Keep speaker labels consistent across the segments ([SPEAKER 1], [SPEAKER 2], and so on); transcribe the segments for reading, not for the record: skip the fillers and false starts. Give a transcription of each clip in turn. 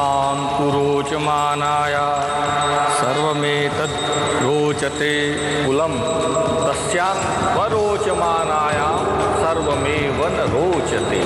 [SPEAKER 1] सर्वान् पुरोचमानाय सर्वमेतद् रोचते कुलं तस्यात् परोचमानाय सर्वमेव न रोचते।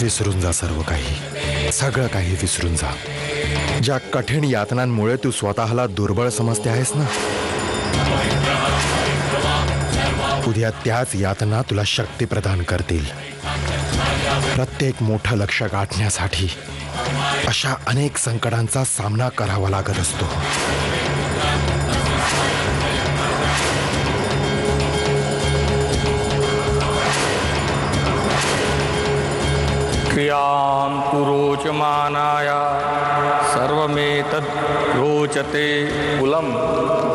[SPEAKER 2] विसरून जा सर्व काही, सगळं काही विसरून जा. ज्या कठीण यातनांमुळे तू स्वतःला दुर्बळ समजते आहेस ना, उद्या त्याच यातना तुला शक्ती प्रदान करतील. प्रत्येक मोठं लक्ष्य गाठण्यासाठी अशा अनेक संकटांचा सामना करावा लागत असतो.
[SPEAKER 1] क्रियां पुरोचमानाय सर्वमेतद् रोचते कुलं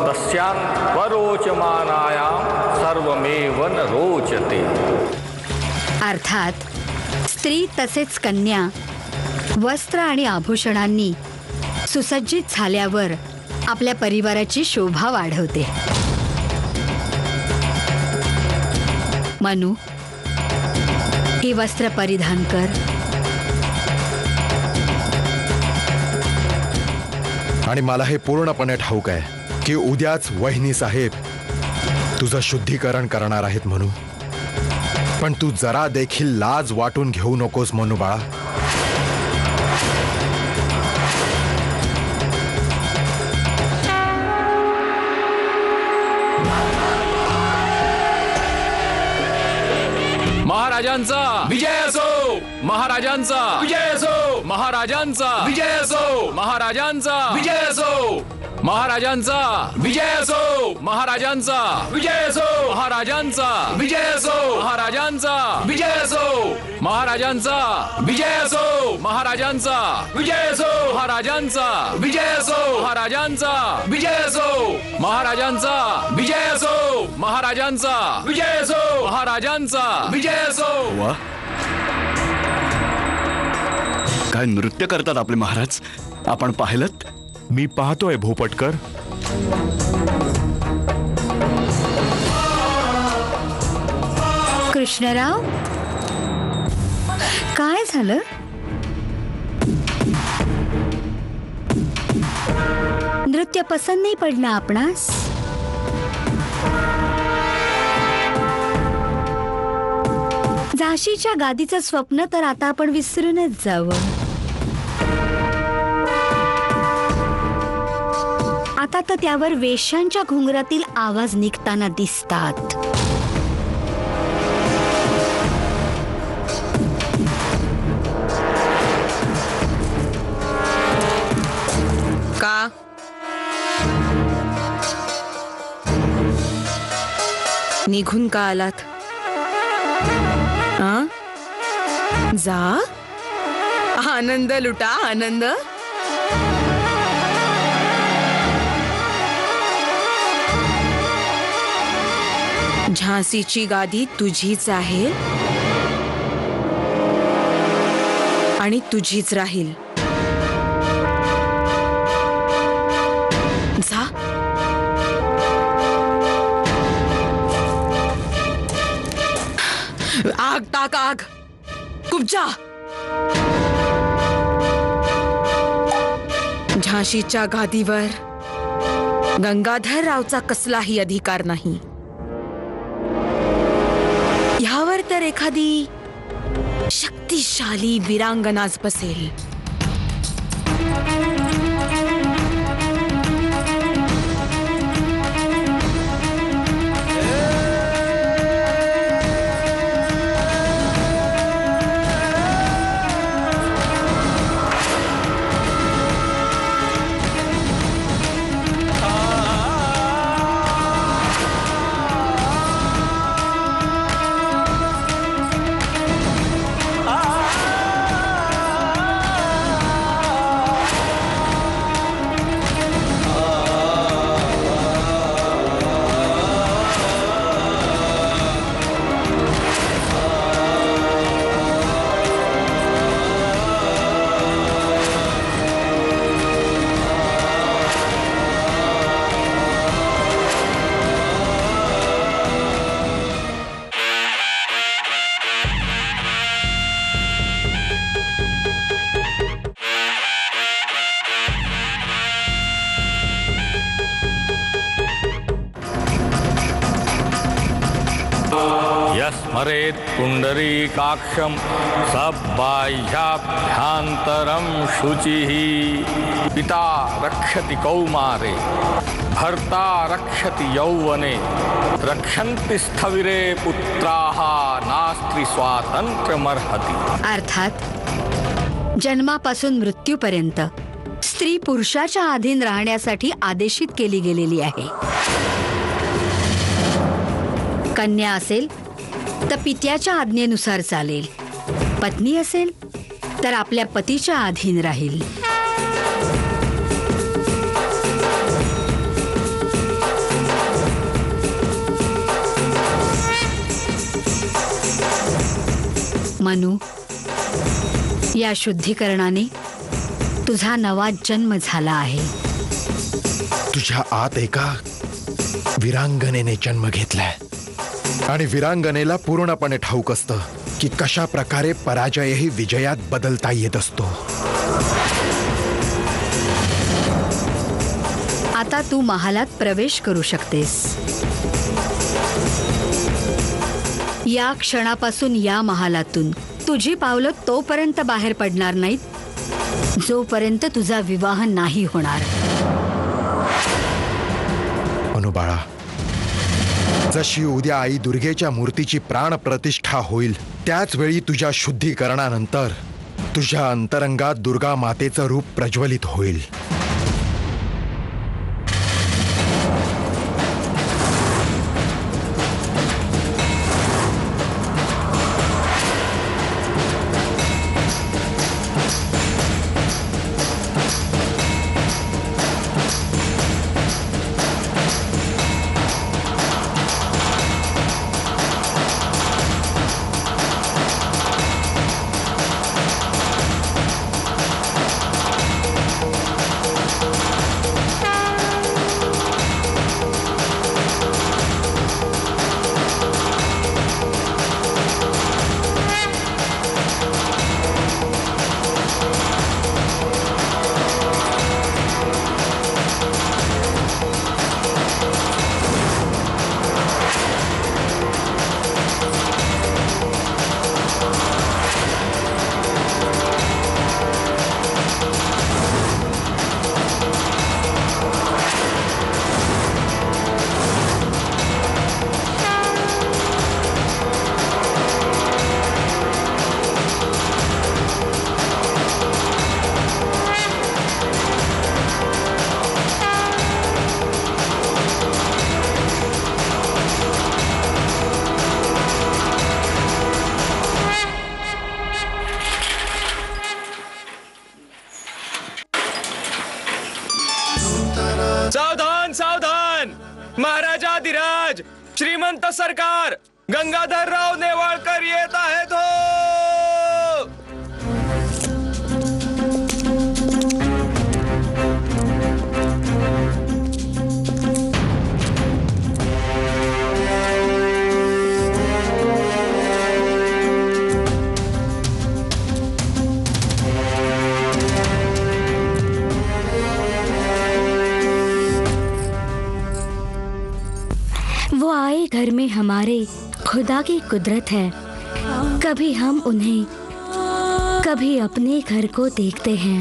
[SPEAKER 1] तस्यां स्वरोचमानायां सर्वमेव न रोचते।
[SPEAKER 3] अर्थात स्त्री तसेच कन्या वस्त्र आणि आभूषणांनी सुसज्जित झाल्यावर आपल्या परिवाराची शोभा वाढवते। मनु, ही वस्त्र परिधान कर।
[SPEAKER 2] आणि मला हे पूर्णपणे ठाऊक आहे की उद्याच वहिनी साहेब तुझं शुद्धीकरण करणार आहेत म्हणून, पण तू जरा देखील लाज वाटून घेऊ नकोस मनू बाळा।
[SPEAKER 4] महाराजांचा विजय असो, महाराजांचा विजय असो, महाराजांचा विजय असो, महाराजांचा विजय असो, महाराजांचा विजय असो, महाराजांचा विजय असो, महाराजांचा विजय असो, महाराजांचा विजय असो, महाराजांचा विजय असो, महाराजांचा विजय असो, महाराजांचा विजय असो, महाराजांचा विजय असो, महाराजांचा विजय असो, महाराजांचा विजय असो, महाराजांचा विजय असो।
[SPEAKER 5] वा, काय नृत्य करतात आपले महाराज, आपण पाहिलत?
[SPEAKER 6] मी पाहतोय भोपटकर।
[SPEAKER 3] कृष्णराव, काय झालं? नृत्य पसंत नाही पडलं आपणास? झाशीच्या गादीचं स्वप्न तर आता आपण विसरूनच जावं। आता तर त्यावर वेश्यांच्या घुंगरातील आवाज निघताना दिसतात।
[SPEAKER 7] का निघून का आलात? जा, आनंद लुटा, आनंद। झाशीची गादी तुझीच आहे आणि तुझीच राहील। जा, आग टाक, आग कुबजा। झाशीच्या गादीवर गंगाधररावचा कसलाही अधिकार नाही। ह्यावर तर एखादी शक्तिशाली वीरांगनाच बसेल।
[SPEAKER 1] यस्मरेत् पुंडरीकाक्षं सबाह्याभ्यन्तरं शुचिः पिता रक्षति कौमारे भर्ता रक्षति यौवने रक्षन्ति स्थविरे पुत्राः नास्त्री स्वातंत्र्यमर्हति।
[SPEAKER 3] अर्थात जन्मापासून मृत्यूपर्यंत स्त्री पुरुषाच्या अधीन राहण्यासाठी आदेशित केली गेलेली आहे। कन्या असेल तर पित्याच्या आज्ञेनुसार चालेल, पत्नी असेल तर आपल्या पतीच्या अधीन राहील. मनू, या शुद्धीकरणाने तुझा नवा जन्म झाला आहे.
[SPEAKER 2] तुझ्या आत एका वीरांगनेने जन्म घेतलाय आणि वीरांगनेला पूर्णपणे ठाऊक असतं की कशा प्रकारे पराजयही विजयात बदलता येत असतो.
[SPEAKER 3] आता तू महालात प्रवेश करू शकतेस. या क्षणापासून या महालातून तुझी पावलं तोपर्यंत बाहेर पडणार नाहीत जोपर्यंत तुझा विवाह नाही होणार.
[SPEAKER 2] अनुबाळा, जशी उद्या आई दुर्गेच्या मूर्तीची प्राण प्रतिष्ठा होईल त्याच वेळी तुझ्या शुद्धीकरणानंतर तुझ्या अंतरंगात दुर्गा मातेचं रूप प्रज्वलित होईल.
[SPEAKER 4] सावधान सावधान, महाराजाधिराज श्रीमंत सरकार गंगाधरराव नेवाळकर येत आहेत हो.
[SPEAKER 3] वो आए घर में हमारे खुदा की कुदरत है. कभी हम उन्हें कभी अपने घर को देखते हैं.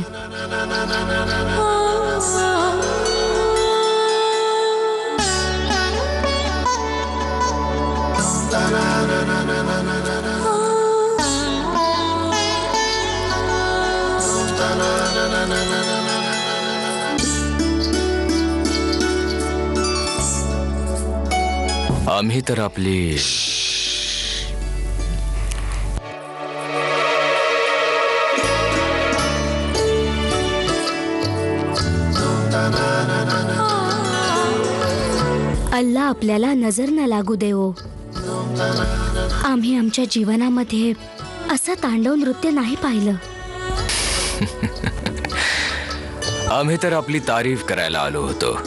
[SPEAKER 4] आम्ही तर आपली
[SPEAKER 3] अल्लाह आपल्याला नजर न लागू देवो. आम्ही आमच्या जीवनामध्ये असं तांडव नृत्य नाही पाहिलं.
[SPEAKER 4] आम्ही तर आपली तारीफ करायला आलो होतो.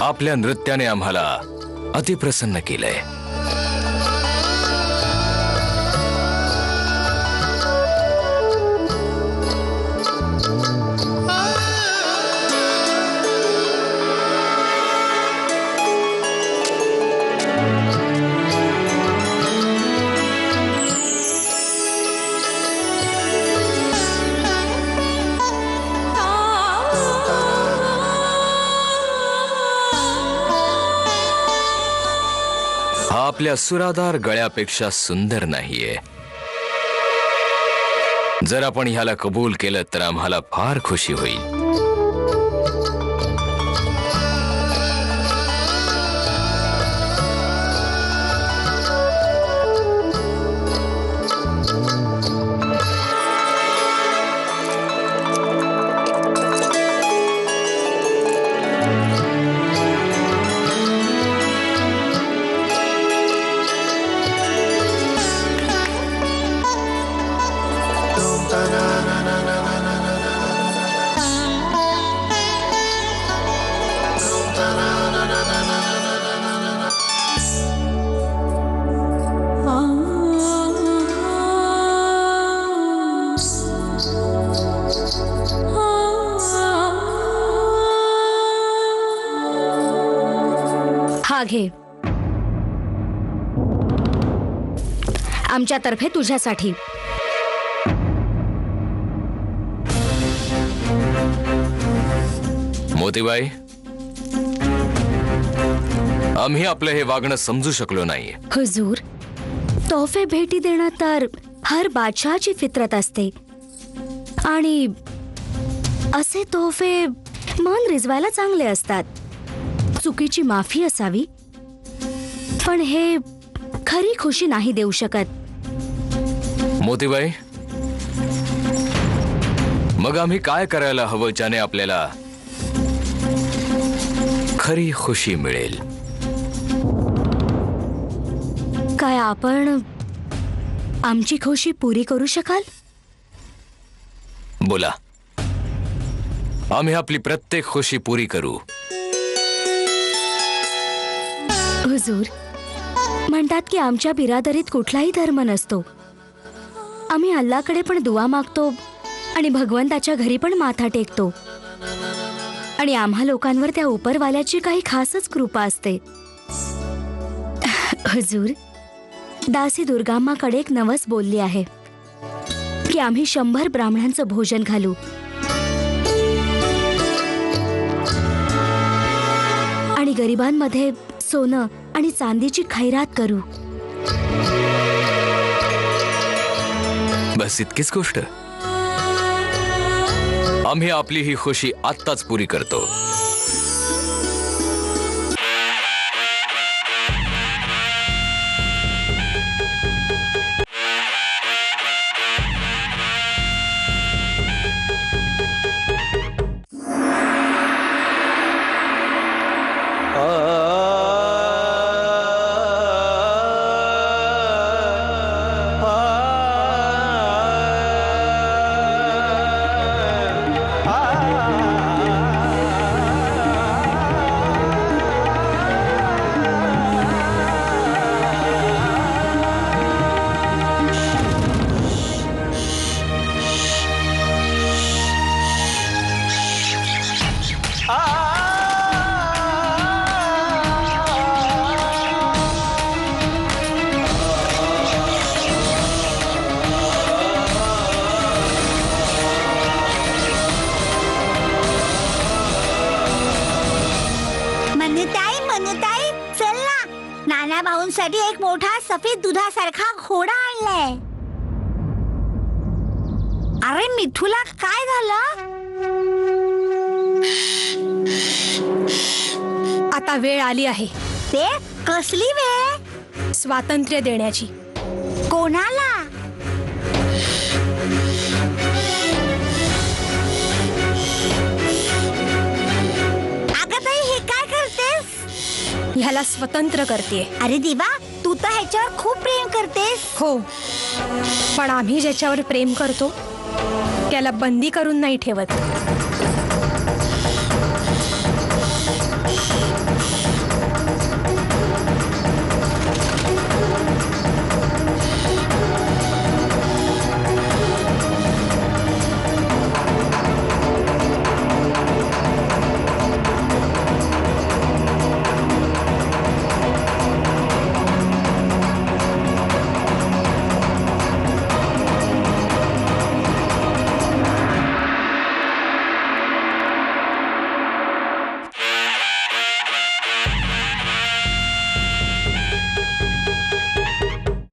[SPEAKER 4] आपल्या नृत्याने आम्हाला अतिप्रसन्न केलंय. आपल्या सुरादार गळ्यापेक्षा सुंदर नाहीये. जर आपण ह्याला कबूल केलं तर आम्हाला फार खुशी होईल.
[SPEAKER 3] घे. आमच्यातर्फे तुझ्यासाठी.
[SPEAKER 4] मोतीबाई, आम्ही आपलं हे वागणं समजू शकलो नाही.
[SPEAKER 3] हुजूर, तोफे भेटी देणं तर हर बादशहाची फितरत असते आणि असे तोफे मन रिझवायला चांगले असतात. चुकीची माफी असावी, पण हे खरी खुशी नाही देऊ शकत.
[SPEAKER 4] मोतीबाई, मग आम्ही काय करायला हवं ज्याने आपल्याला खरी खुशी मिळेल?
[SPEAKER 3] काय आपण आमची खुशी पुरी करू शकाल?
[SPEAKER 4] बोला, आम्ही आपली प्रत्येक खुशी पुरी करू.
[SPEAKER 3] हुजूर, म्हणतात की आमच्या बिरादरीत कुठलाही धर्म नसतो. आम्ही अल्लाकडे पण दुआ मागतो आणि भगवंताच्या घरी पण माथा टेकतो आणि आम्हा लोकांवर त्या उपरवाल्याची काही खासच कृपा असते. हुजूर, दासी दुर्गाम्माकडे एक नवस बोलली आहे की आम्ही 100 ब्राह्मणांचं भोजन घालू आणि गरिबांमध्ये सोनं आणि चांदीची खैरात करू.
[SPEAKER 4] बस इतकीच गोष्ट. आम्ही आपली ही खुशी आत्ताच पुरी करतो.
[SPEAKER 8] मनुताई, चल ना. नाना भाऊंसाठी एक मोठा सफेद दुधासारखा घोडा आणलाय. अरे मिठूला काय झालं?
[SPEAKER 9] आता वेळ आली आहे.
[SPEAKER 8] ते कसली वेळ?
[SPEAKER 9] स्वातंत्र्य देण्याची.
[SPEAKER 8] कोणाला?
[SPEAKER 9] ह्याला स्वतंत्र करते.
[SPEAKER 8] अरे देवा, तू तर ह्याच्यावर खूप प्रेम करतेस.
[SPEAKER 9] हो, पण आम्ही ज्याच्यावर प्रेम करतो त्याला बंदी करून नाही ठेवत.